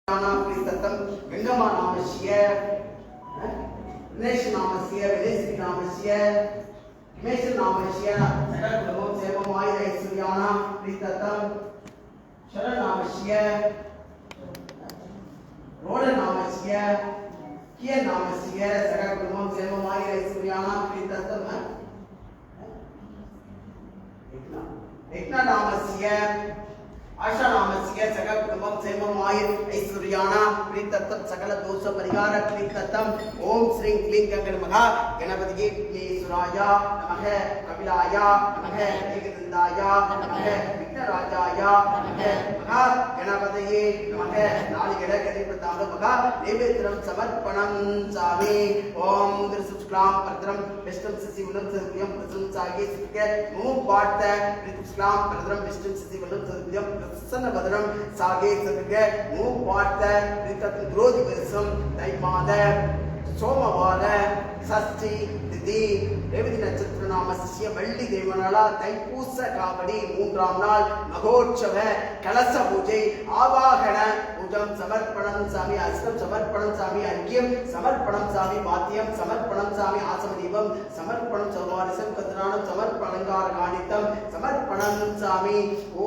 गंगमा नामस्य गणेश नामस्य विदेशी नामस्य हिमेश नामस्य सकलगुणों सेवमाय ऐश्वर्याणां प्रीततम शरण नामस्य रोड नामस्य किय नामस्य सकलगुणों सेवमाय ऐश्वर्याणां प्रीततम एकना नामस्य आशा नामस्य सकल कुटुंबम सेवमाय ऐश्वर्याणां प्रीततम सकल दोष परिहार प्रीततम ओम श्री क्लीं गणमहा गणपतिये विघ्नेश्वराय नमः कपिलाय नमः एकदंताय नमः विघ्नराजाय नमः महा गणपतये नमः नालिकेर कलिप्रदान महा नैवेद्यं समर्पणं चामि ओम शुक्लां भद्रं विष्णुं शशिवर्णं चतुर्भुजं प्रसन्नाय सुखे मुं पार्थ शुक्लां भद्रं विष्णुं शशिवर्णं चतुर्भुजं प्रसन्न भद्रं सागे सदगे मुं पार्थ प्रीततम द्रोहि वर्षं दैमाद सोमवार षष्ठी तिथि रेवती नक्षत्र नामस्य वल्ली देवनाला தைப்பூச காவடி மூன்றாம் நாள் மகோற்சவ கலச பூஜை ஆவாகன பூஜம் சமர்ப்பணம் சாமி அஸ்தம் சமர்ப்பணம் சாமி அர்க்கியம் சமர்ப்பணம் சாமி பாத்தியம் சமர்ப்பணம் சாமி ஆசம தீபம் சமர்ப்பணம் சௌவாரிசம் கத்ராணம் சமர்ப்பணங்கார காணித்தம் சமர்ப்பணம் சாமி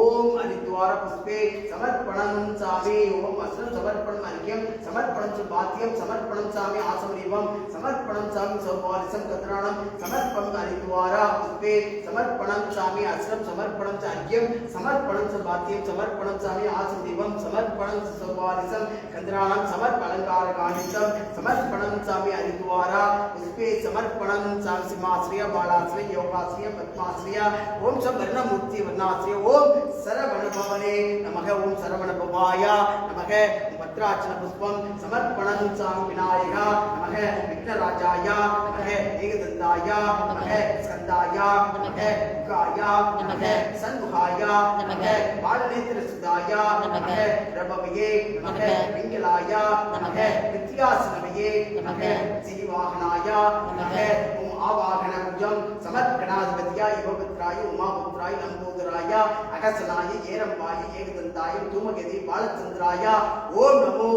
ஓம் அரித்வார புஷ்பே சமர்ப்பணம் சாமி ஓம் அஸ்தம் சமர்ப்பணம் அர்க்கியம் சமர்ப்பணம் பாத்தியம் சமர்ப்பணம் சாமி ஆசம தீபம் சமர்ப்பணம் சாமி சௌவாரிசம் கத்ராணம் சமர்ப்பணம் அரித்வார புஷ்பே समर्पणं सामी आश्रम समर्पणं चार्यम समर्पणं सबात्यम समर्पणं सामी आसम दीपम समर्पणं सवारिसम कंद्राणं समर्पणंकार गानितम समर्पणं सामी हरिद्वारा पुष्पे समर्पणं साम सिंहाश्रय बालाश्रय योगाश्रय पद्माश्रय ओम वर्णमूर्ति वर्णाश्रय ओम सरवण भवने नमः ओम सरवण भवाय नमः भद्राचल पुष्पम समर्पणं साम विनायक नमः विघ्नराजाय नमः एकदंताय नमः स्कंदाय नमः गाय नमः सन्मुखाय नमः बालनेत्र सुदाय नमः रवये नमः पिंगलाय नमः विद्यासनवये नमः श्रीवाहनाय नमः ओम आवाहन भुजं समर्पणाधिपत्याय युवपुत्राय उमापुत्राय लंबोदराय अगसनाय येरंबाय एकदंताय धूमकेतु बालचंद्राय ओम नमो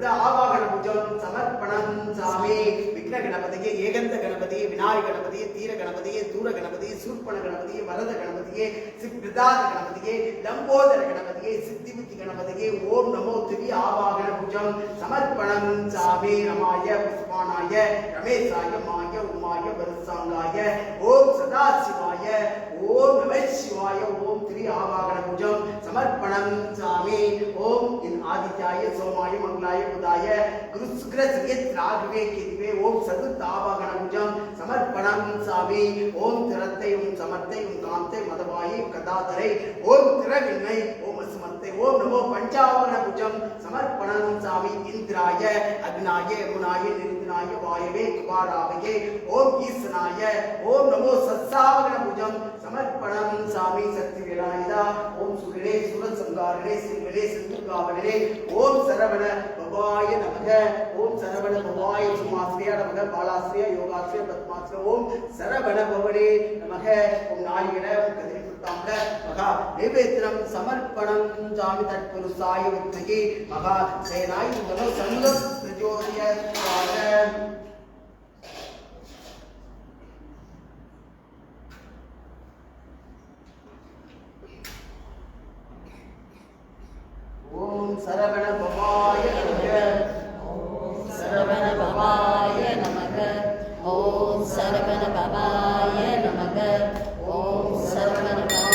आवाहन भुजं समर्पणं सामी विघ्न गणपतिये ஏகந்த गणपतिये विनायक गणपतिये तीर गणपतिये दूर गणपतिये शूर्पण गणपतिये वरद गणपतिये सिद्धिदात गणपतिये लंबोदर गणपतिये सिद्धिबुद्धि गणपतिये ओम नमो दिव्य आवाहन भुजं समर्पणं सामी रमाय पुष्पाणाय रमेशाय माय उमाय वरसांगाय ओम सदाशिवाय ओम नमः शिवाय ओम दिव्य आवाहन भुजं समर्पणं सामी ओम इन आदित्याय सोमाय मंगलाय बुधाय गुरु शुक्र श्रीयत राघवे केतवे ओम सदुत आवाहन भुजं समर्पणं सामी ओम तिरत्ते ओम समर्ते ओम कांते मदवाये कदाधरे ओम तिरविन्नै ओम अस्मत्ते ओम नमो पंचावरण भुजं समर्पणं सामी इंद्राय अग्नाय यमुनाय निर्गुणाय वायवे कुमारावये ओम ईशनाय ओम नमो सत्सावरण भुजं समर्पणं सामी शक्ति विराजिता ओम सुगणे सुर संगारणे सिंहणे सिंधुकावणे ओम सरवण भवाय नमः ओम सरवण भवाय सुमाश्रय नमः बालाश्रय योगाश्रय पद्माश्रय ओम सरवण भवने नमः ओम नालिकेर ओम कदलीपुष्पाम्र महा नैवेद्यं समर्पणं जामि तत्पुरुषाय विद्महे महा सेनाय तनो संग प्रचोदयात् ओम सरवण भवाय नमः ओम सरवण भवाय नमः ओम सरवण भवाय नमः ओम Sarwan भवाय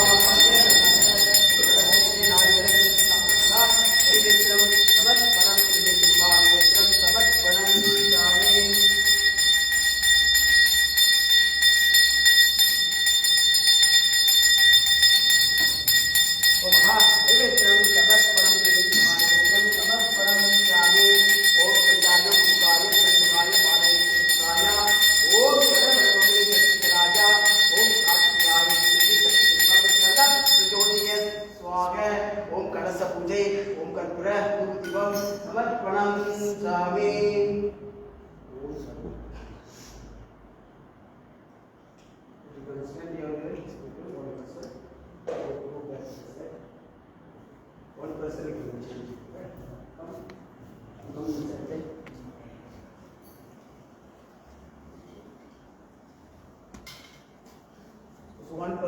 One person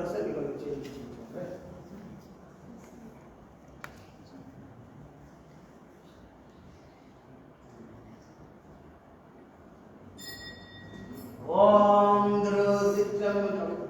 person, we're going to change it. Okay? Om Dhru Sittam.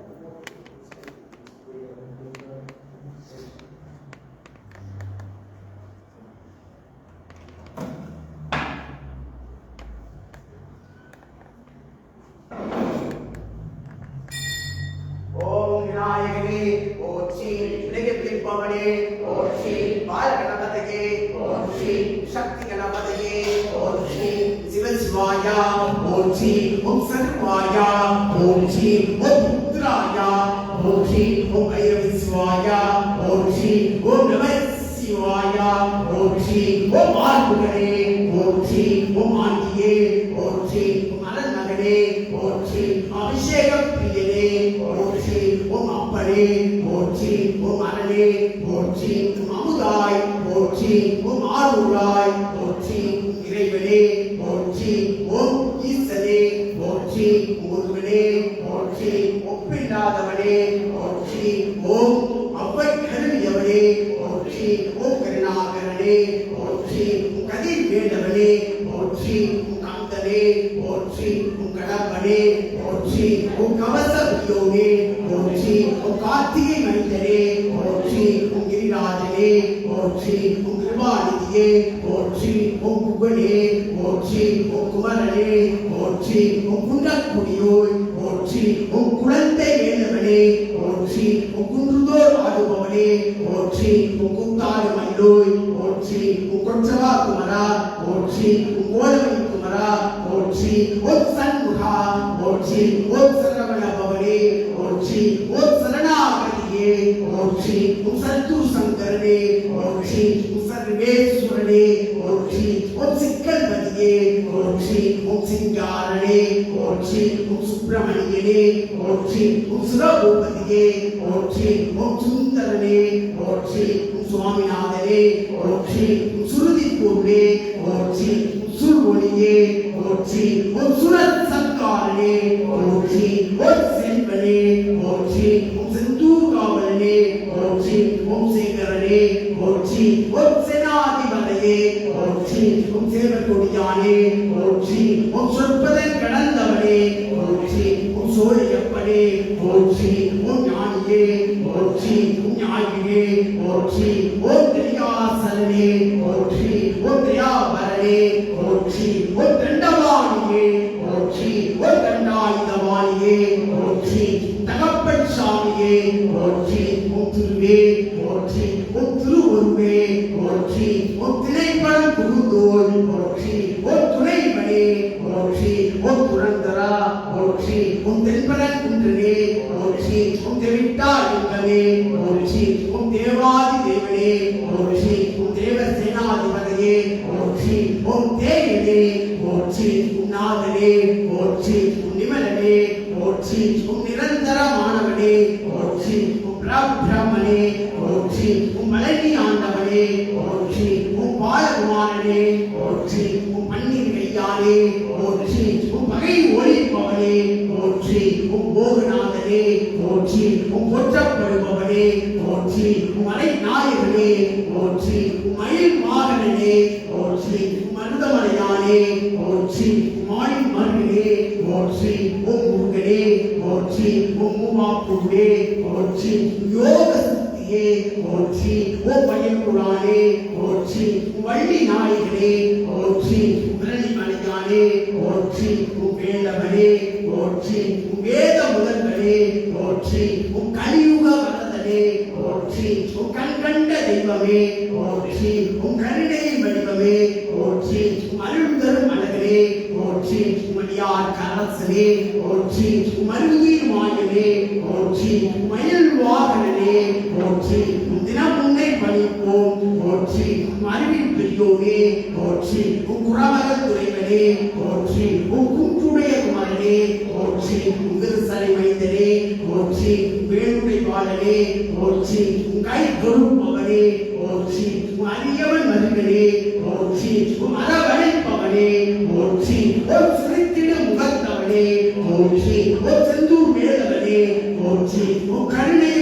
கருணை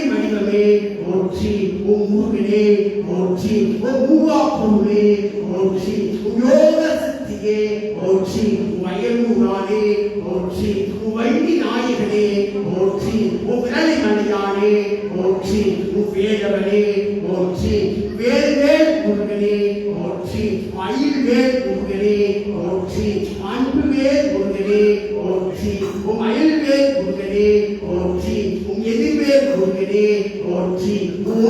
ஓம் முருகனே போற்றி, ஓம் மூவா பொருளே போற்றி, ஓம் யோக சக்தியே போற்றி, ஓம் அயலூரானே போற்றி, ஓம் வள்ளி நாயகனே போற்றி, ஓம் விரலி மணியானே போற்றி, ஓம் வேதவனே போற்றி, வேல்வேல் முருகனே போற்றி, மயில்வேல் முருகனே போற்றி, அன்புவேல் முருகனே போற்றி, ஓம் அயல்வேல் முருகனே போற்றி, ஓம் எதிர்வேல் முருகனே போற்றி,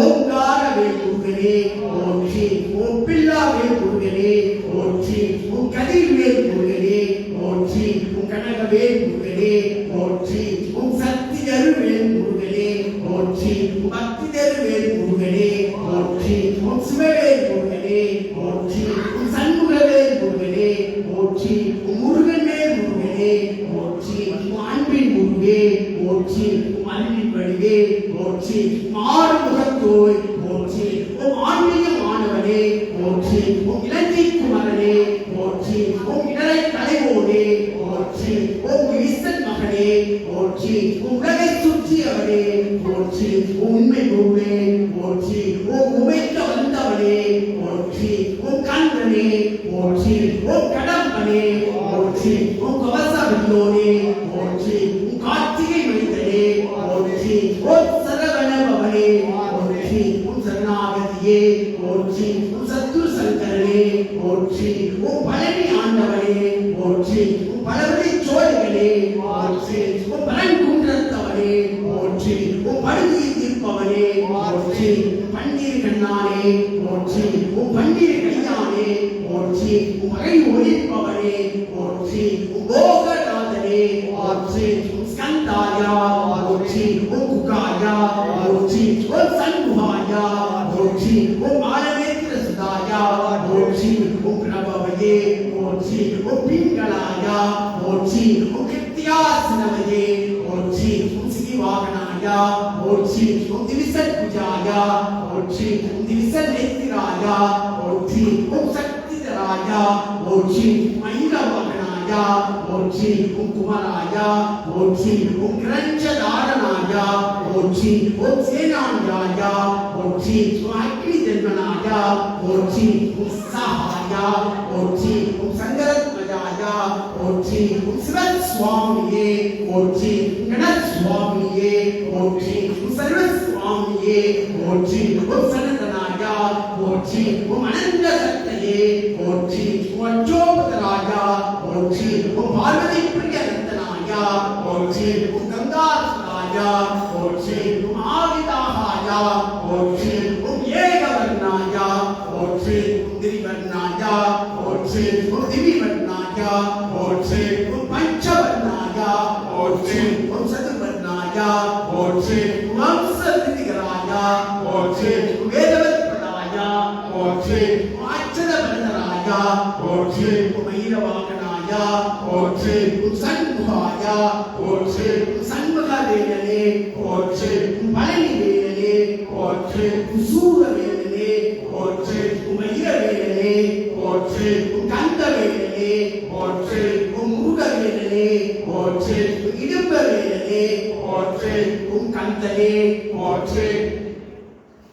ஓங்காரவேல் முருகனே போற்றி, ஓம் பில்லாவேல் முருகனே போற்றி, ஓம் கதிர்வேல் முருகனே போற்றி, ஓம் கனகவேல் முருகனே போற்றி, ஓம் சக்தி தருவேல் முருகனே போற்றி, ஓம் பக்தி தருவேல் முருகனே போற்றி, ஓம் சிவவேல் முருகனே போற்றி, ஓம் சண்முகவேல் முருகனே போற்றி, ஓம் முருகன்வேல் முருகனே போற்றி, ஓம் அன்பின் முருகே போற்றி, ஓம் அன்பின் வடிவே போற்றி, ஓம் ஆறுமுகத்தோய் போற்றி, ஓம் ஆன்மீக மாணவனே போற்றி, ஓம் இலங்கை குமரனே போற்றி, ஓம் இடரை தலைவோனே போற்றி, ஓம் ஈசன் மகனே போற்றி, ஓம் உலகை சுற்றியவனே போற்றி, ஓம் உண்மை குருவே போற்றி, ஓம் உமைக்க வந்தவனே போற்றி, ஓம் கண்ணனே போற்றி, ஓம் கடம்பனே போற்றி, ஓம் கவசவில்லோனே போற்றி, ஓம் கார்த்திகை மைந்தனே போற்றி, ஓம் சரவண பவனே போற்றி, ஓம் சரணாகதியே போற்றி, ஓம் சத்துரு சங்கரனே போற்றி, ஓம் பழனி ஆண்டவனே போற்றி, ஓம் பலவழி சோழர்களே போற்றி, ஓம் பரங்குன்றத்தவனே போற்றி, ஓம் படுகுயில் தீர்ப்பவனே போற்றி, பன்னீர் கண்ணானே போற்றி, ஓம் பன்னீர் கையானே போற்றி, ஓம் மகை ஒளிப்பவனே போற்றி, ஓம் கோகநாதனே போற்றி, ஓம் ஸ்கந்தாயா போற்றி, ஓம் குகாயா போற்றி, ஓம் சண்முகாயா போற்றி, ஓம் ஆலவேந்திர சுதாயா போற்றி, ஓம் பிரபவயே போற்றி, ஓம் பிங்களாயா போற்றி, ஓம் கிருத்தியாசனவயே போற்றி, ஓம் சிவாகனாயா போற்றி, ஓம் திவிசத் புஜாயா போற்றி, ஓம் திவிசத் நேத்திராயா போற்றி, ஓம் சக்திதராயா போற்றி, மயிலவாகனாயா போற்றி, ஓம் குமராயா போற்றி, ஓம் கிரஞ்சதாரனாயா போற்றி, ஓம் சேனான்யாயா போற்றி, ஓம் அக்னி ஜென்மனாயா போற்றி, ஓம் சகாயா போற்றி, ஓம் சங்கரத்மஜாயா போற்றி, ஓம் சிவன் சுவாமியே போற்றி, ஓம் கணத் சுவாமியே போற்றி, ஓம் சர்வ சுவாமியே போற்றி, ஓம் சனதனாயா போற்றி, ஓம் அனந்த சக்தியே போற்றி, ஓம் அச்சோபதராயா போற்றி, ஓம் பார்வதி பிரிய ரத்தனாயா போற்றி, ஓம் கங்காசுராயா போற்றி, ஓம் ஆவிதாகாயா போற்றி, ஓம் ஏகவர்ணாயா போற்றி, ஓம் திரிவர்ணாயா போற்றி, ஓம் திவிவர்ணாயா போற்றி, ஓம் பஞ்சவர்ணாயா போற்றி, ஓம் சதுர்வர்ணாயா போற்றி, ஓம் வம்சதிகராயா போற்றி, ஓம் வேதவத்பதாயா போற்றி, ஓம் அச்சதவர்ணராயா போற்றி, ஓம் மயிலவாகனாயா போற்றி, ஓம் சண்முகாயா போற்றி, ஓம் சண்முகவேலனே போற்றி, ஓம் பழனி வேலனே போற்றி, ஓம் சூரவேலனே போற்றி, ஓம் மயிலவேலனே போற்றி, ஓம் கந்தவேலனே போற்றி, ஓம் முருகவேலனே போற்றி, ஓம் இடும்பவேலனே போற்றி, ஓம் கந்தனே போற்றி,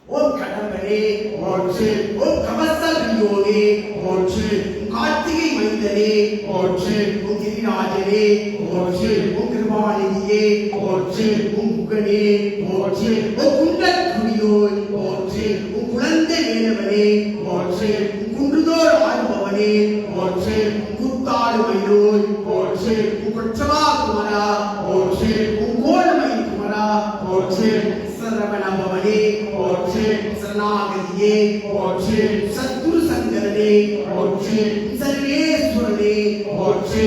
ஓம் கடம்பனே போற்றி, ஓம் கவசவில்லோனே போற்றி, ஓம் கார்த்திகை மைந்தனே போற்றி, ஓம் கிரிராஜனே போற்றி, ஓம் கிருபாநிதியே போற்றி, ஓம் முகனே போற்றி, ஓம் குன்றக்குடியோய் போற்றி, ஓம் குழந்தை வேலவனே போற்றி, ஓம் குன்றுதோர் ஆடுபவனே போற்றி, ஓம் குத்தாடுமையோய் போற்றி, ஓம் கொற்றவா குமரா போற்றி, ஓம் கோலமயில் குமரா போற்றி, சரவண பவனே போற்றி, சரணாகதியே போற்றி, சத்துரு சங்கரனே போற்றி, சர்வேஸ்வரனே போற்றி,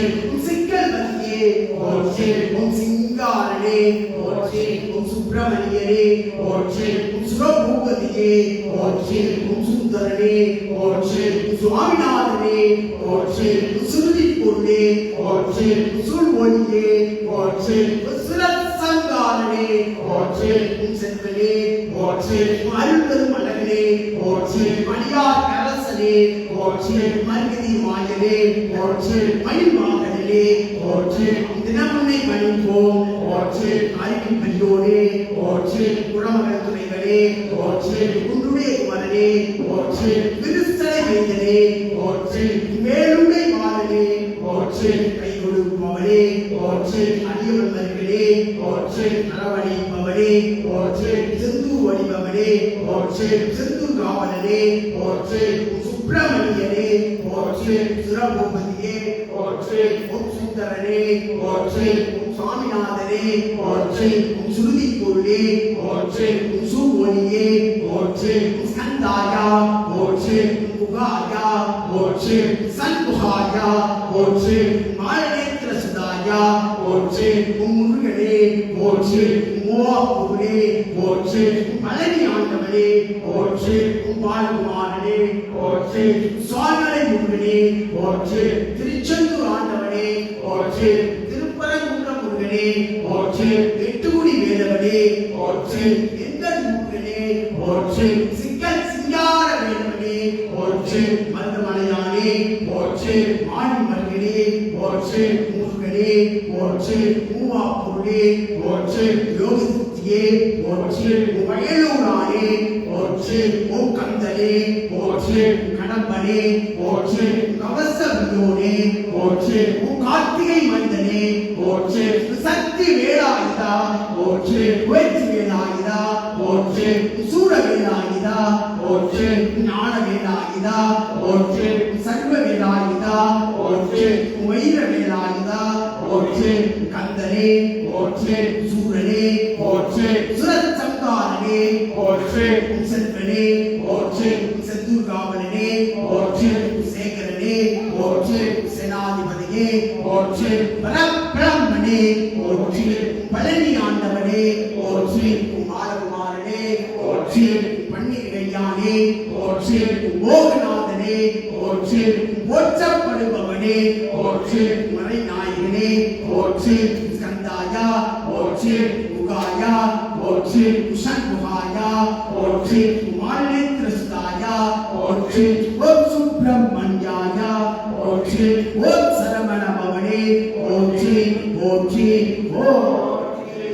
சிக்கல்வதியே போற்றி, ஓம் சிங்காரனே போற்றி, ஓம் சுப்பிரமணியனே போற்றி, ஓம் சுரபூபதியே போற்றி, ஓம் சுந்தரனே போற்றி, ஓம் சுவாமிநாதனே போற்றி, ஓம் சுருதி பொருளே போற்றி, ஓம் சுழ்மொழியே போற்றி, ஓம் சுரத் சங்காரனே போற்றி, ஓம் செல்வனே போற்றி, ஓம் அருள்பெரும் அழகனே போற்றி மணியார் கரசனே போற்றி மருகதி மாயனே போற்றி மயில் மாகனே போற்றி தினமுன்னை மணிப்போம் போற்றி அறிவின் பெரியோனே போற்றி குணமகன் துணைகளே போற்றி குன்றுடைய குமரனே போற்றி விருத்தலை வேந்தனே போற்றி மேலுடை மாலனே போற்றி கை கொடுப்பவனே போற்றி அடியவன் மருகனே போற்றி அரவணைப்பவனே போற்றி சிந்து வடிபவனே போற்றி சிந்து காவலனே போற்றி சுப்பிரமணியனே போற்றி சுரபூபதியே போற்றி ஓம் சுந்தரனே போற்றி ஓம் சுவாமிநாதனே போற்றி ஓம் சுருதி பொருளே போற்றி ஓம் சுமொழியே போற்றி ஓம் ஸ்கந்தாயா போற்றி ஓம் முகாயா போற்றி சண்முகாயா போற்றி மாலநேத்திர சுதாயா போற்றி ஓம் முருகனே போற்றி மோவா பொருளே போற்றி பழனி ஆண்டவனே போற்றி ஓம் பாலகுமாரனே போற்றி சுவாமிமலை முருகனே போற்றி திருச்செந்தூர் ஆண்டவனே போற்றி திருப்பரங்குன்ற முருகனே போற்றி எட்டுகுடி வேலவனே போற்றி எங்கள் முருகனே போற்றி சிக்கல் சிங்கார வேலவனே போற்றி மருதமலையானே போற்றி மாடி மருகனே போற்றி முருகனே போற்றி மூவா பொருளே போற்றி யோகி சித்தியே போற்றி வயலூரானே போற்றி ஓம் கந்தனே போற்றி கடம்பனே போற்றி கவச வியோனே போற்றி ஓம் கார்த்திகை மந்தனே போற்றி சக்தி வேலாயுதா போற்றி வேட்சி வேலாயுதா போற்றி சூர வேலாயுதா போற்றி ஞான வேலாயுதா போற்றி சர்வ வேலாயுதா போற்றி வைர வேலாயுதா போற்றி கந்தனே போற்றி சூரனே போற்றி சுரத் சங்காரனே போற்றி செல்வனே போற்றி செந்தூர் காவலனே போற்றி சேகரனே போற்றி சேனாதிபதியே போற்றி பரபிரம்மனே போற்றி பழனி ஆண்டவனே போற்றி பாலகுமாரனே போற்றி பன்னிரையானே போற்றி மோகநாதனே போற்றி போற்றப்படுபவனே போற்றி மறைநாயகனே போற்றி ஸ்கந்தாயா போற்றி முகாயா போற்றி சண்முகாயா போற்றி மாலநேத்திர சுதாயா போற்றி ஓம் சுப்பிரமணியாயா போற்றி ஓம் சரவண பவனே போற்றி போற்றி போற்றி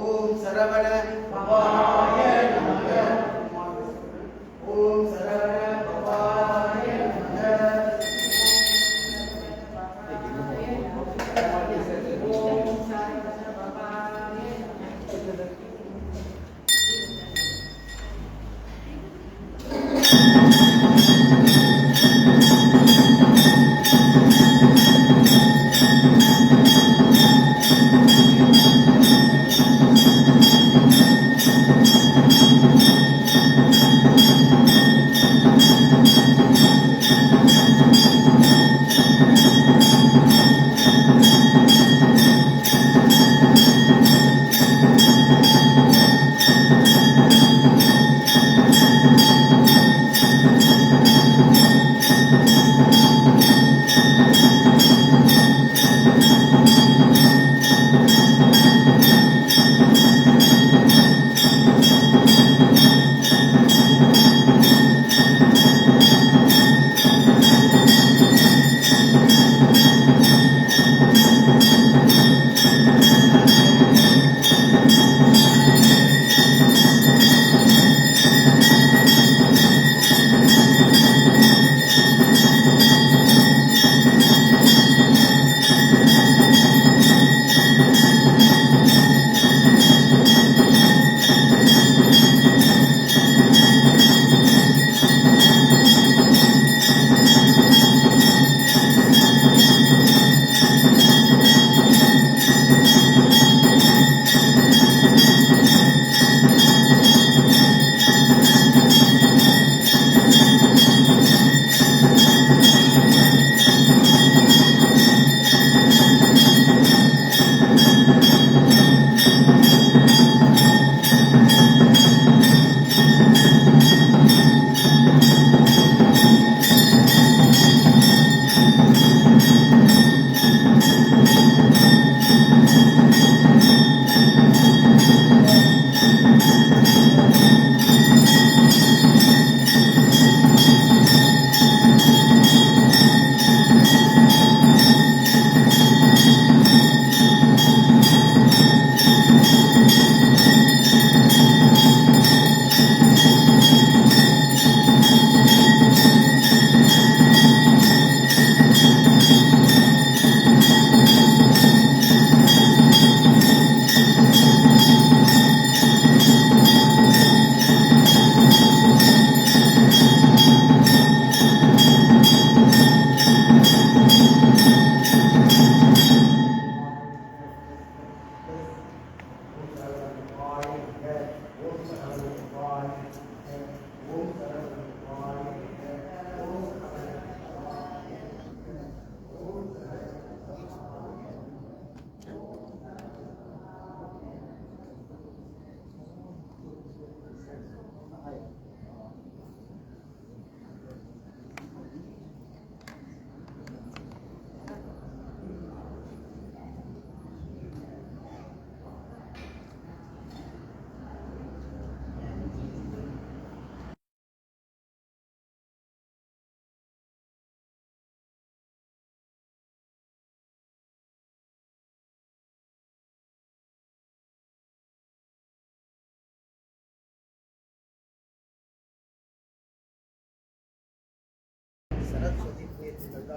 ஓம் சரவண பவாய நமக ஓம் சரவண பவாய நமக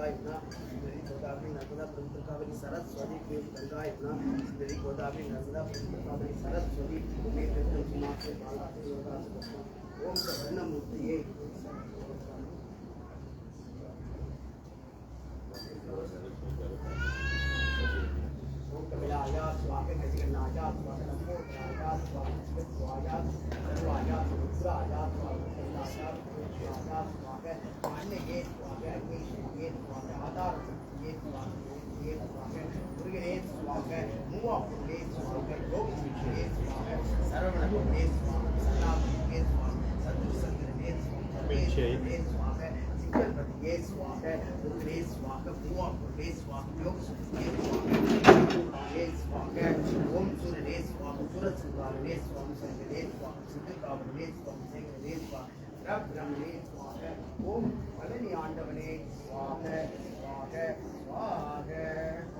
गंगाय नमः श्री गोदावरी नर्मदा ब्रह्मकावली सरस्वती क्लीं गंगाय नमः श्री गोदावरी नर्मदा ब्रह्मकावली सरस्वती क्लीं गंगाय नमः ओम सवर्णमूर्तिये ओम कपिलाया स्वाहा गजगन्नाया स्वाहा नमोदराया स्वाहा शिवाया सर्वाया रुद्राया स्वाहा कपिलाया स्वाहा स्वाहा अन्ये स्वाहा अग्नि स्वाहा आधार ये स्वाहा मुरुगने स्वाहा मूवा पुरुषे स्वाहा गोविंदे स्वाहा सरवणपुरे स्वाहा सनातने स्वाहा सद्गुरुसंगरे स्वाहा सिंहपतिये स्वाहा मुरुगने स्वाहा मूवा पुरुषे स्वाहा योगसुखे स्वाहा स्वाहा ओम सूर्यने स्वाहा सूरजसंहारने स्वाहा संगने स्वाहा सिद्धकावने स्वाहा सेगने स्वाहा ब्रह्मणे स्वाहा ओम पलनि आंडवने स्वाहा स्वाहा स्वाहा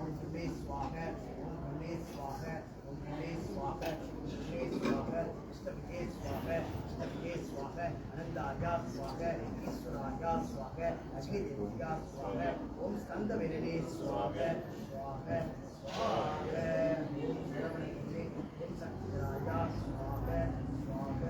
ओम सुमे स्वाहा ओम ब्रह्मे स्वाहा ओम ब्रह्मे स्वाहा ओम ब्रह्मे स्वाहा अष्टभुजे स्वाहा अष्टभुजे स्वाहा अनंताया स्वाहा ईश्वराया स्वाहा अग्निदेवया स्वाहा ओम स्कंदवेरने स्वाहा स्वाहा स्वाहा ओम शरवणपुरे ओम शक्तिराया स्वाहा स्वाहा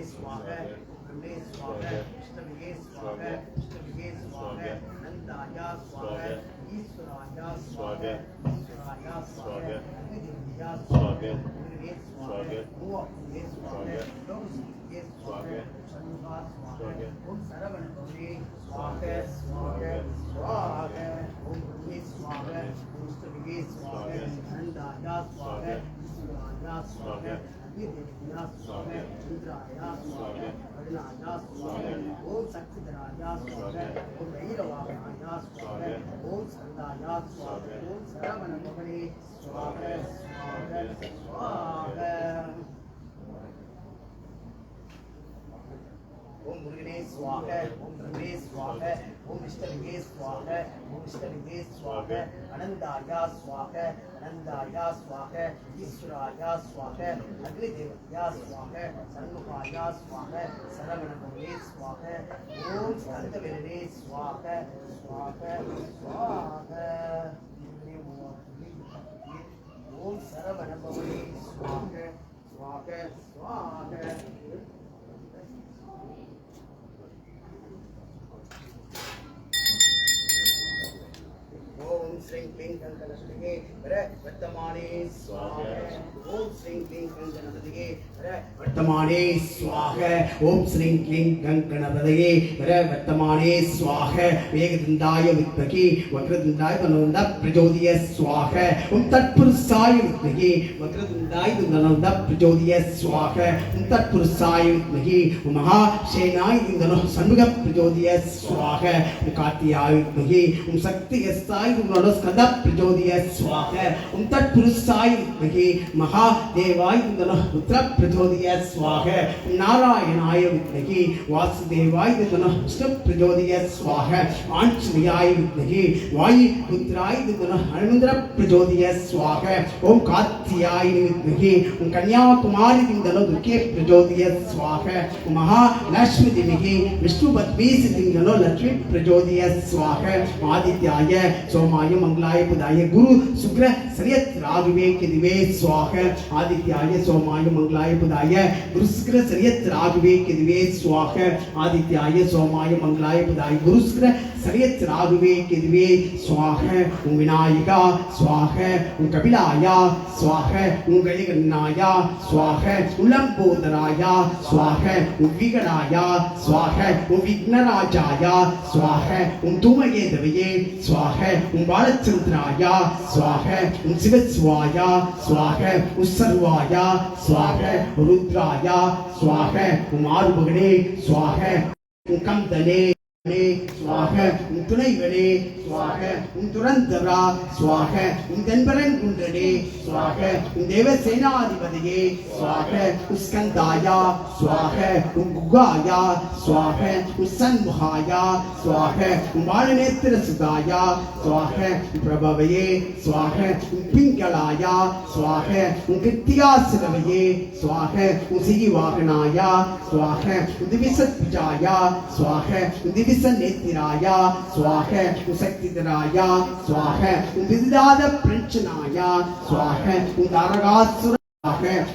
स्वाहा स्वाहा ब्रह्मे स्वाहा अष्टभुजे स्वाहा अष्टभुजे स्वाहा अनंताया स्वाहा ईश्वराया स्वाहा ईश्वराया स्वाहा अग्निदेवया स्वाहा मुरुगने स्वाहा मूवापुरुषे स्वाहा योगसुखे स्वाहा षण्मुखा स्वाहा ओम सरवणपुरे स्वाहा स्वाहा स्वाहा ओम ब्रह्मे स्वाहा ओम अष्टभुजे स्वाहा अनंताया स्वाहा ईश्वराया स्वाहा देवया स्वाहा रुद्राया स्वाहा वरुणाया स्वाहा ओम शक्तिधराया स्वाहा ओम भैरवाया स्वाहा ओम स्कंदाया स्वाहा ओम सरवणपुरे स्वाहा स्वाहा स्वाहा ओम मुरुगने स्वाहा ओम ब्रह्मे स्वाहा ओम विष्णुवे स्वाहा ओम विष्णुवे स्वाहा अनंताया स्वाहा अनंताया स्वाहा ईश्वराया स्वाहा अग्निदेवया स्वाहा सन्मुखाया स्वाहा सरवणपुरे स्वाहा ओम स्कंदवेरने स्वाहा स्वाहा स्वाहा ओम सरवणपुरे स्वाहा स्वाहा स्वाहा ओम श्रीं क्लीं गंगणपतये वर्तमाने स्वाहा ओम श्रीं क्लीं गंगणपतये वर्तमाने स्वाहा ओम श्रीं क्लीं गंगणपतये वर्तमाने स्वाहा वेगदंडाय विद्महे वक्रतुंडाय तनोदा प्रचोदय स्वाहा ओम तत्पुरुषाय विद्महे वक्रतुंडाय तनोदा प्रचोदय स्वाहा ओम तत्पुरुषाय विद्महे महासेनाय तनो सन्मुख प्रचोदय स्वाहा ओम कार्तियाय विद्महे ओम शक्तियस्ताय स्कंद प्रचोदय स्वाहा ओम तत्पुरुषाय विद्महे महादेवाय रुद्र प्रचोदय स्वाहा नारायणाय विद्महे वासुदेवाय विष्णु प्रचोदय स्वाहा आंजनेयाय विद्महे वायुपुत्राय हनुमंत प्रचोदय स्वाहा ओम कार्तियाय विद्महे ओम कन्याकुमारी दुर्गे प्रचोदय स्वाहा ओम महालक्ष्मी विद्महे विष्णुपत्नी लक्ष्मी प्रचोदय स्वाहा आदित्याय सोमाय मंगलाय बुधाय गुरु शुक्र शरीयत राघवे के दिवे स्वाहा आदित्याय सोमाय मंगलाय बुधाय गुरु शुक्र शरीयत राघवे के दिवे स्वाहा आदित्याय सोमाय मंगलाय बुधाय गुरु शुक्र शरीयत राघवे के दिवे स्वाहा ओम विनायका स्वाहा ओम कपिलाय स्वाहा ओम गजगन्नाय स्वाहा ओम लंबोदराय स्वाहा ओम विघ्नाय स्वाहा ओम विघ्नराजाय स्वाहा ओम धूमकेतवे स्वाहा ओम बालचंद्राय स्वाहा ओम शिवस्वाय स्वाहा ओम सर्वाय स्वाहा रुद्राय स्वाहा ओम आरुभगणे स्वाहा ओम कंदने சுவாக உன் துணைவனே சுவாக உன் துரந்தரா சுவாக உன் தென்பரன் குன்றனே சுவாக உன் தேவ சேனாதிபதியே சுவாக உஸ்கந்தாயா சுவாக உன் குகாயா சுவாக உன் சண்முகாயா சுவாக உன் வாழநேத்திர சுதாயா சுவாக உன் பிரபவையே சுவாக உன் பிங்களாயா சுவாக உன் கிருத்தியாசிரவையே சுவாக உன் சிகிவாகனாயா சுவாக உன் திவிசத்பிஜாயா சுவாக உன் திவிச நேத்திராயா சுவாக உன் சக்திதராயா சுவாக உன் விதிதாத பிரச்சனாயா சுவாக உன் தாரகாசுர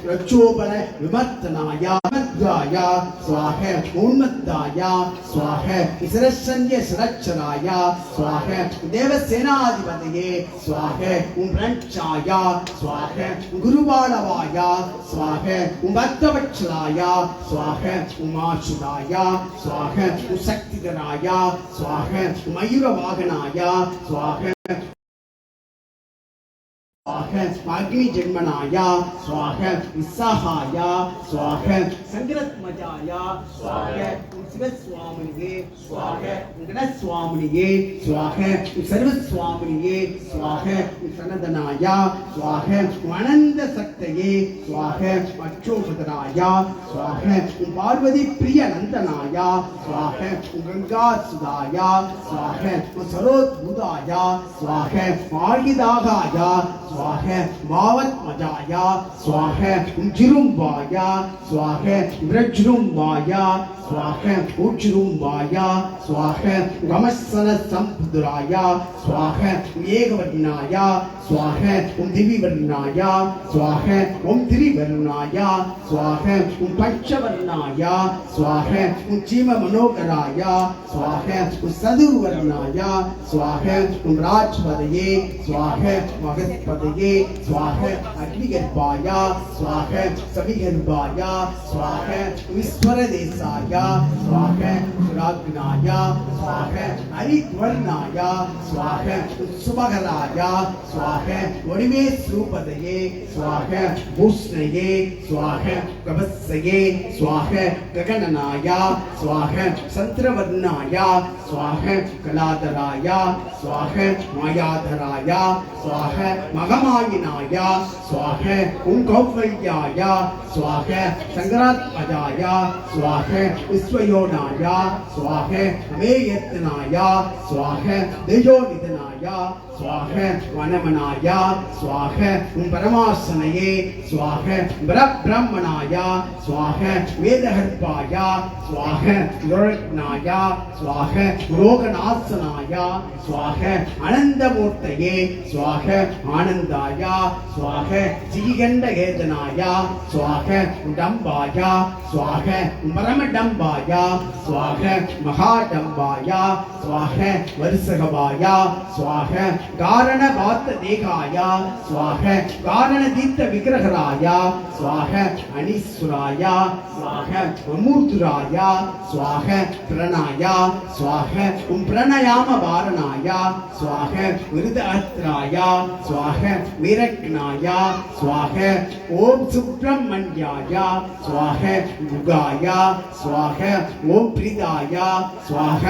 ரச்சோபன விமர்த்தனாயா மத்யாயா சுவாக உன்மத்தாயா சுவாக இசரசன்ய சிரச்சராயா சுவாக தேவசேனாதிபதியே சுவாக உன் பிரஞ்சாயா சுவாக குருவாளவாயா சுவாக உன் பக்தவச்சலாயா சுவாக உமாசுதாயா சுவாக உன் சக்திதராயா சுவாக மயூரவாகனாயா சுவாக அக்னி ஜென்மனாயா சுவாக விசாகாயா சுவாக சங்கரத்மஜாயா சுவாக சிவஸ்வாமினியே சுவாக கணஸ்வாமினியே சுவாக சர்வஸ்வாமினியே சுவாக சனதனாயா சுவாக அனந்த சக்தையே சுவாக அச்சோபதராயா சுவாக பார்வதி பிரிய நந்தனாயா சுவாக கங்கா சுதாயா சுவாக சரோத்புதாயா சுவாக ஆயுதாகாயா சுவாக பாவத்மஜாயா சுவாக ஜிரும்பாயா சுவாக விரஜ்ரும்பாயா சுவாக உஜ்ரும்பாயா சுவாக கமசன சம்புதுராயா சுவாக ஏகவர்ணாயா சுவாக திவிவர்ணாயா சுவாக திரிவர்ணாயா சுவாக பஞ்சவர்ணாயா சுவாக சீம மனோகராயா சுவாக சதுர்வர்ணாயா சுவாக ராஜ்பதையே சுவாக மகத்பதையே சுவாக அக்னிகர்பாயா சுவாக சவிகர்பாயா சுவாக விஸ்வரதேசாயா சுவாக சுராக்னாயா சுவாக ஹரித்வர்ணாயா சுவாக சுபகராயா சுவாக ஒளிமே ஸ்ரூபதையே சுவாக பூஷ்ணையே சுவாக கவசையே சுவாக ககனனாயா சுவாக சந்திரவர்ணாயா சுவாக கலாதராயா சுவாக மாயாதராயா சுவாக மகமாயினாயா சுவாக கௌவல்யாயா சுவாக சங்கராத்மஜாயா சுவாக விஸ்வயோனாயா சுவாக அமேயத்தனாயா சுவாக தேஜோநிதனாயா சுவாக வனமனாயா சுவாக பரமாசனையே சுவாக பிரம்மணாயா சுவாக வேதகர்ப்பாயா சுவாக யோரக்னாயா சுவாக ரோகநாசனாயா சுவாக அனந்தமூர்த்தையே சுவாக ஆனந்தாயா சுவாக ஜிகண்டகேதனாயா சுவாக டம்பாயா சுவாக பரமடம்பாயா சுவாக மகாடம்பாயா சுவாக வருசகவாயா சுவாக காரண பாத்த தேகாயா சுவாக காரண தீர்த்த விக்கிரகராயா சுவாக அனிசுராயா சுவாக அமூர்த்துராயா சுவாக பிரணாயா சுவாக பிரணயாம வாரணாயா சுவாக விருதாத்ராயா சுவாக விரக்னாயா சுவாக ஓம் சுப்பிரமணியாயா சுவாக குகாயா சுவாக ஓம் பிரிதாயா சுவாக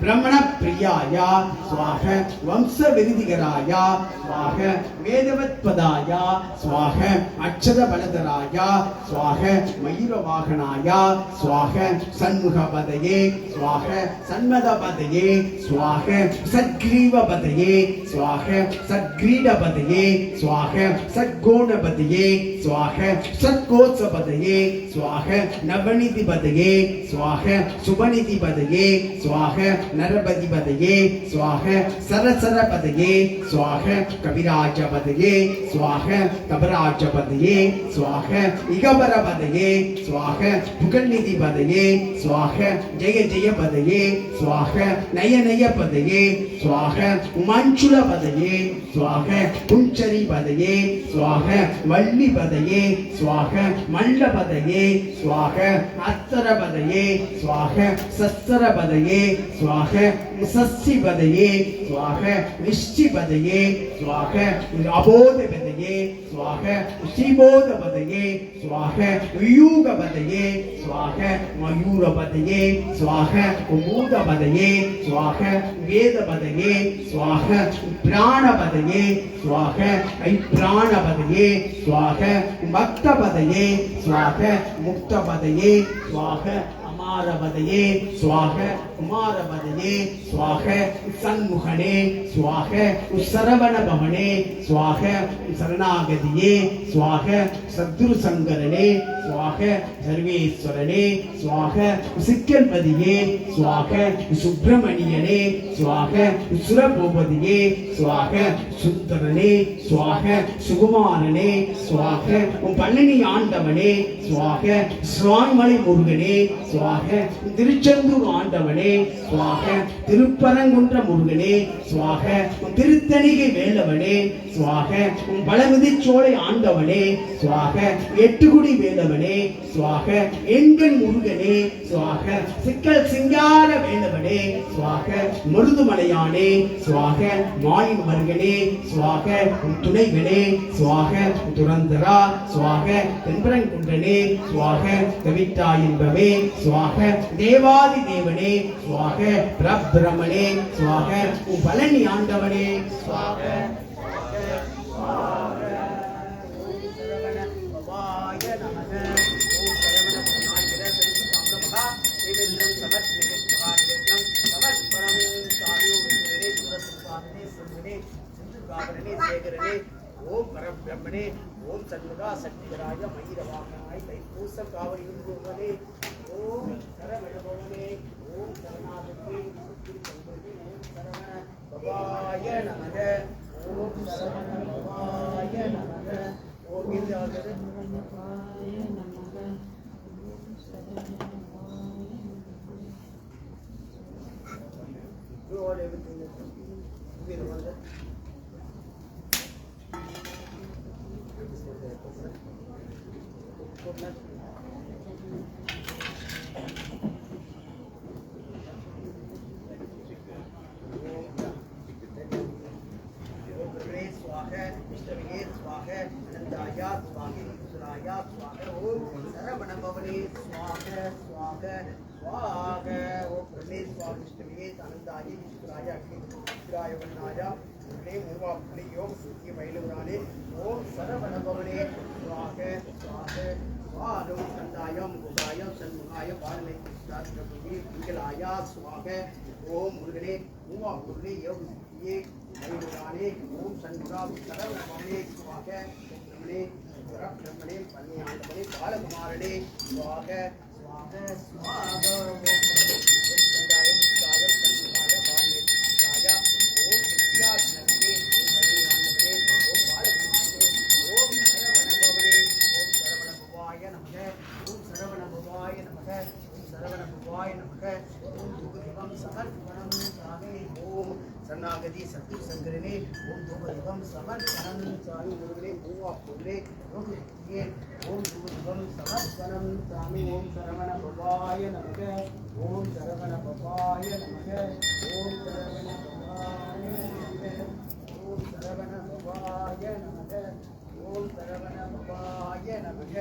பிரம்மண பிரியாயா சுவாக வம்ச விருதிகராயா சுவாக வேதவத்பதாயா சுவாக அக்ஷர பலதராயா சுவாக மயூரவாகனாயா சுவாக சண்முகபதையே சுவாக சண்மதபதையே சுவாக சத்கிரீவபதையே சுவாக சத்கிரீடபதையே சுவாக சத்கோணபதையே சுவாக சத்கோசபதையே சுவாக நவநிதிபதையே சுவாக சுபநிதிபதையே சுவாக நரபதிபதையே சுவாக சரசரபதையே சுவாக கவிராஜபதையே சுவாக கபராஜபதையே சுவாக இகபரபதையே சுவாக புகழ்நிதிபதையே சுவாக ஜெய ஜெயபதையே சுவாக நயநயபதையே சுவாக உமாஞ்சுலபதையே சுவாக புஞ்சரிபதையே சுவாக வள்ளிபதையே சுவாக மல்லபதையே சுவாக அத்தரபதையே சுவாக சஸ்தரபதையே சுவாக சஷ்டிபதையே சுவாக நிஷ்டிபதையே சுவாக அபோதபதையே சுவாக ஸ்ரீபோதபதையே சுவாக வியூகபதையே சுவாக மயூரபதையே சுவாக மூதபதையே சுவாக வேதபதையே சுவாக பிராணபதையே சுவாக ஐப்ராணபதையே சுவாக பக்தபதையே சுவாக முக்தபதையே சுவாக அமாரபதையே சுவாக குமாரபதையே சுவாக சண்முகனே சுவாக சரவண பவனே சுவாக சரணாகதியே சுவாக சத்ரு சங்கரனே சுவாக சர்வேஸ்வரனே சுவாக சிக்கல்பதியே சுவாக சுப்பிரமணியனே சுவாக சுரபூபதியே சுவாக சுந்தரனே சுவாக சுகுமாரனே சுவாக பழனி ஆண்டவனே சுவாக சுவாமிமலை முருகனே சுவாக திருச்செந்தூர் ஆண்டவனே சுவாக திருப்பரங்குன்ற முருகனே சுவாக திருத்தணிகை வேலவனே சுவாக பழமுதிர்ச்சோலை ஆண்டவனே சுவாக எட்டுக்குடி வேலவனே சுவாக எண்கண் முருகனே சுவாக சிக்கல் சிங்கார வேலவனே சுவாக மருதுமலையானே சுவாக மாயின் மருகனே சுவாக துணைவனே சுவாக துரந்தரா சுவாக தென்பரங்குன்றனே சுவாக கவிட்டா என்பவே சுவாக தேவாதி தேவனே சுவாக பிரபிரமணே சுவாக பழனி ஆண்டவனே சுவாக ஓம் பரபிரம்மனே ஓம் சண்முகா சக்திகராய மயிரவாகனாய் தைப்பூச காவடி உருவனே ஓம் சரவணபவனே ஓம் சரணாகதி ஓம் சரவண பவாய நமக ஓம் சரவண பவாய நமக ஓம் கீதாகர பவாய நமக ஓம் சரவண பவாய ஓம் சரவணபவனே சுவாக சுவாக சுவாகம் கந்தாயம் குகாயம் சண்முகாயம் பாலனை கிருஷ்ணாஸ்திரபதி திங்களாயா சுவாக ஓம் முருகனே மூவா முருகனே யோக சித்தியே மயிலுரானே ஓம் சண்முகா சரவணபவனே சுவாக பிரம்மனே பிரம்மனே பன்னி ஆண்டவனே பாலகுமாரனே சுவாக சுவாக சுவாக ஓம் கந்தாயம் குகாயம் சண்முகாய பாலனை கிருஷ்ணாயா ஓம் வித்யாஸ்னே ஓம் மயிலு ஆண்டவனே ஓம் பாலகுமாரனே ஓம் சரவணபவனே ஓம் சரவணபவாய நமக ஓம் சரவணபவாய நமக ஓம் சரவணபவாய நமக ஓம் துபதிவம் சமர்ப்பணம் சாமி ஓம் சரணாகதி சத்ரு சங்கரனே ஓம் துபதிவம் சமர்ப்பணம் சாமி முருகனே பூவா பொருளே யோகியே ஓம் துபதிவம் சமர்ப்பணம் சாமி ஓம் சரவணபவாய நமக ஓம் சரவணபவாய நமக ஓம் சரவணபவாய நமக ஓம் சரவணபவாய நமக ஓம் சரவணபவாய நமக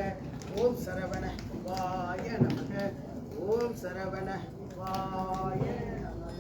ஓம் சரவணபவாய நமக ஓம் சரவணபவாய நமக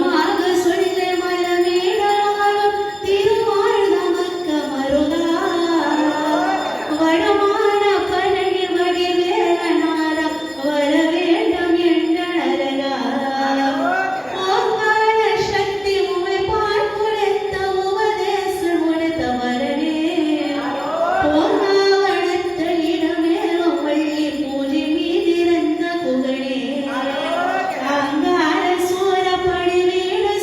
தெய்வமாக சொல்ல மலமேடாலும் திருமால் நமக்கு மருகா வடமான பழனி வடிவேலனார வர வேண்டும் என்ற நரகா ஓங்கார சக்தி உமை பார்க்குடைத்த உபதேசம் உடைத்த வரனே போகாவனத்த இடமேலும் வள்ளி பூஜை மீதிருந்த குகனே அங்கார சூரப்படி வீடு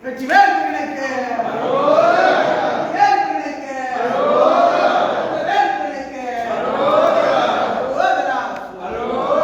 வெற்றிவேல் முருகனுக்கு வெற்றிவேல் முருகனுக்கு வெற்றிவேல் முருகனுக்கு அரோகரா அரோகரா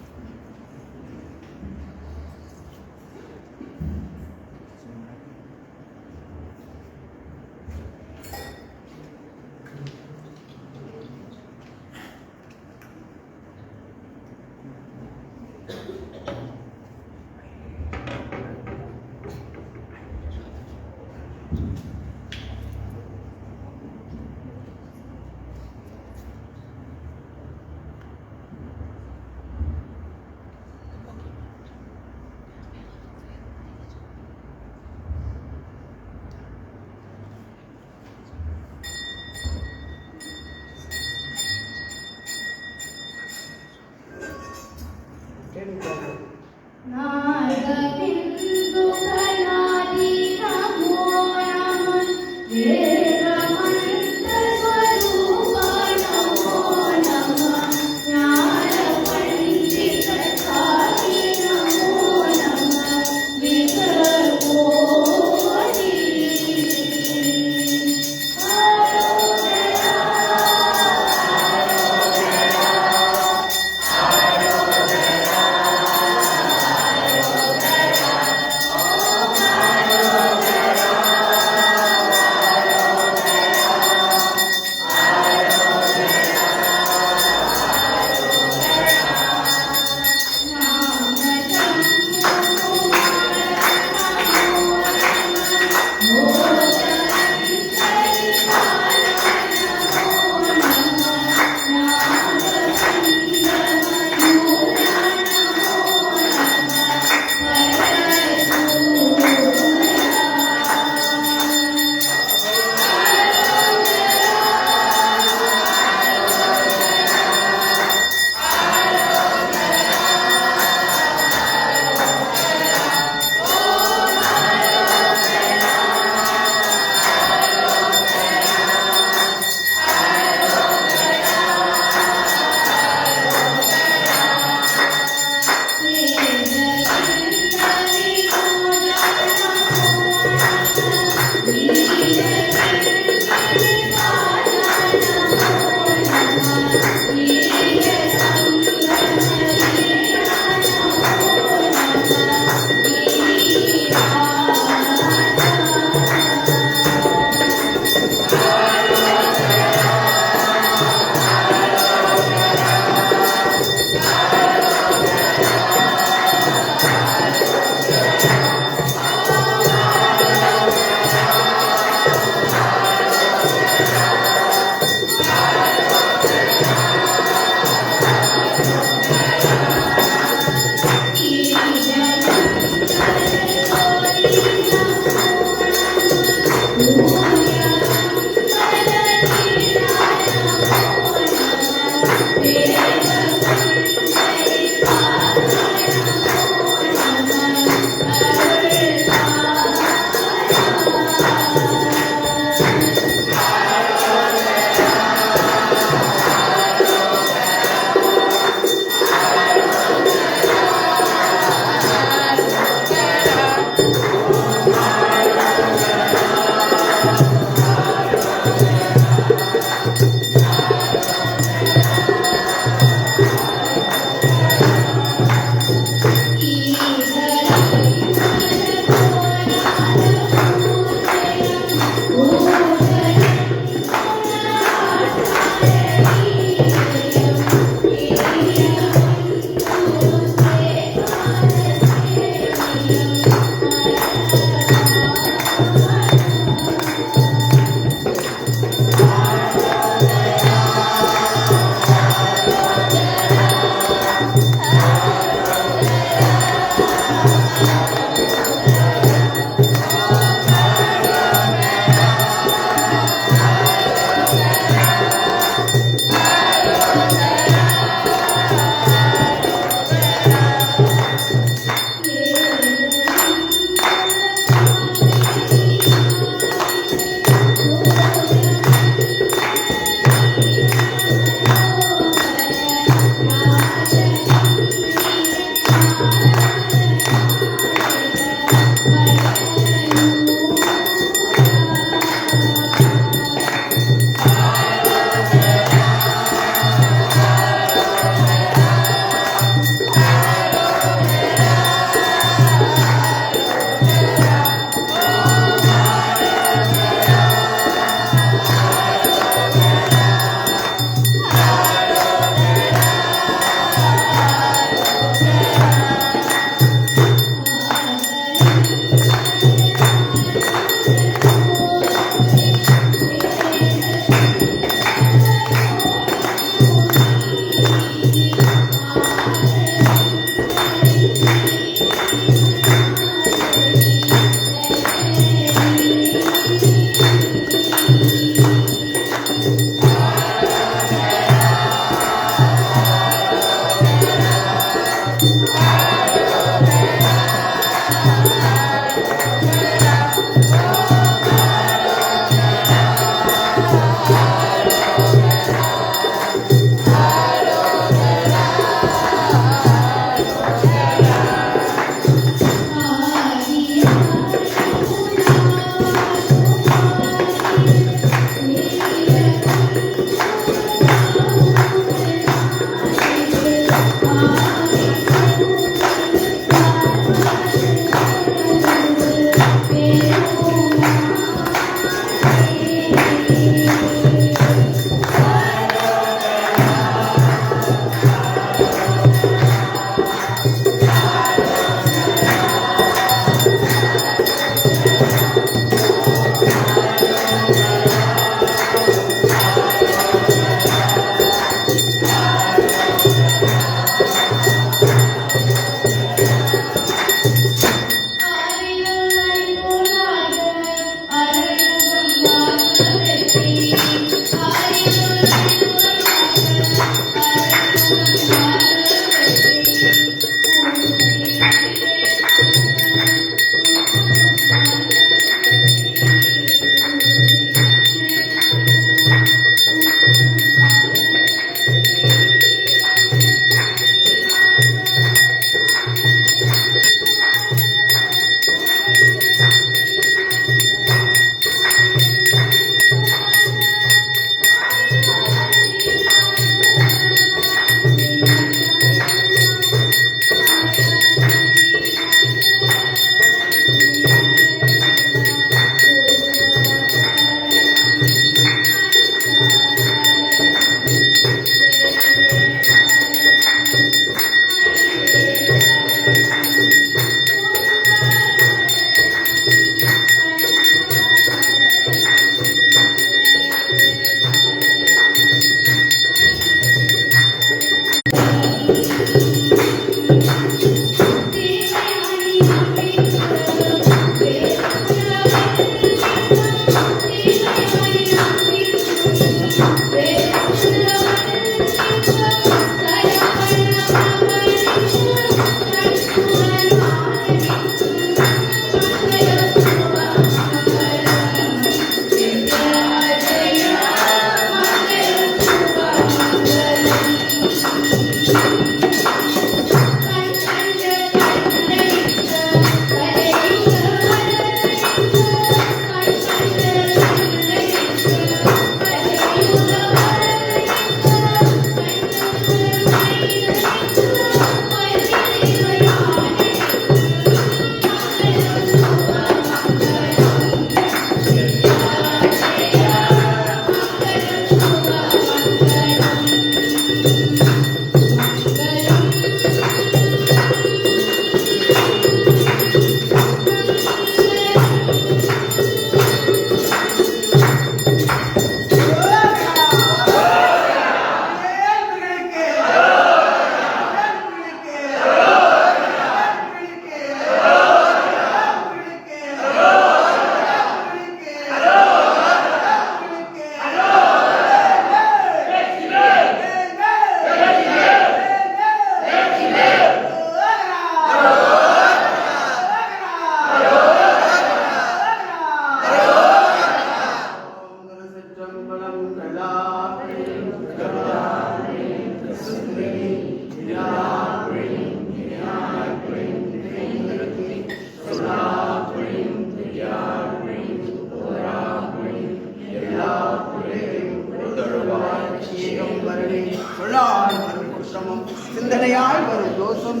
சிந்தனையாய் வரும் தோஷம்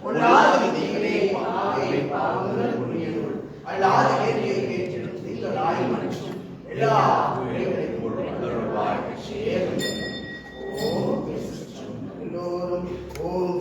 கொள்ளாத விதிகளே பாவங்கள் புண்ணியங்கள் அல்லாத கேள்வியை கேட்டிடும் திங்களாய் மனுஷன் எல்லா எல்லோரும் ஓம்